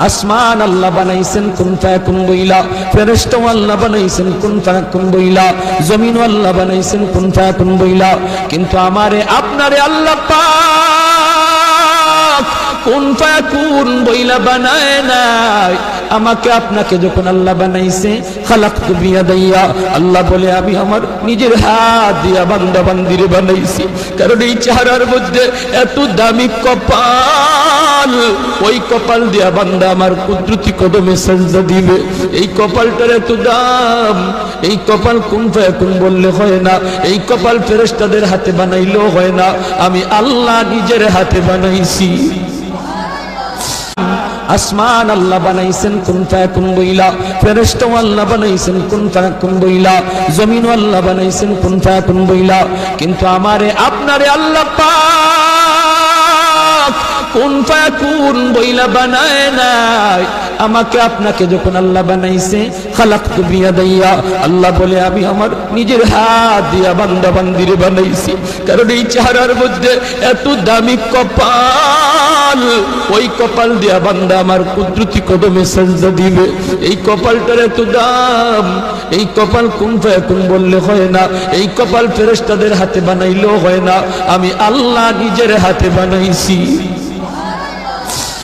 আসমান আল্লাহ বানাইছেন কুন ফায়াকুন বইলা, ফেরেশতা আল্লাহ বানাইছেন কুন ফায়াকুন বইলা, জমিন আল্লাহ বানাইছেন কুন ফায়াকুন বইলা। কিন্তু আমারে আপনারে আল্লাহ পাক কুন ফায়াকুন বইলা বানায় নাই। আমাকে আপনাকে যখন আল্লাহ বানাইছে, খালাকতু বিয়াদাইয়া, আল্লাহ বলে আমি আমার নিজের হাত দিয়া বান্দা বান্দিরে বানাইছি। কারণ এই চেহারার মধ্যে এত দামি কপাল, ওই কপাল দিয়া বান্দা আমার কুদরতি কদমে সাজদা দিবে। এই কপালটার এত দাম, এই কপাল কুন ফায়াকুন বললে হয় না, এই কপাল ফেরেশতাদের হাতে বানাইলেও হয় না, আমি আল্লাহ নিজের হাতে বানাইছি। আসমান আল্লাহ বানাইছেন কুন ফায়াকুন বইলা, ফেরেশতা আল্লাহ বানাইছেন কুন ফায়াকুন বইলা, জমিন আল্লাহ বানাইছেন কুন ফায়াকুন বইলা। কিন্তু আমারে আপনারে আল্লাহ পাক কুন ফায়াকুন বইলা বানায় নাই। আমাকে আপনাকে যখন আল্লাহ বানাইছে, খালাকতু বিয়াদাইয়া, আল্লাহ বলে আমি আমার নিজের হাত দিয়া বান্দা বান্দিরে বানাইছি। কারণ এই চেহারার মধ্যে এত দামি কপাল, ওই কপাল দিয়া বান্দা আমার কুদরতি কদমে সাজদা দিবে। এই কপালটার এত দাম, এই কপাল কুন ফায়াকুন বললে হয় না, এই কপাল ফেরেশতাদের হাতে বানাইলেও হয় না, আমি আল্লাহ নিজের হাতে বানাইছি।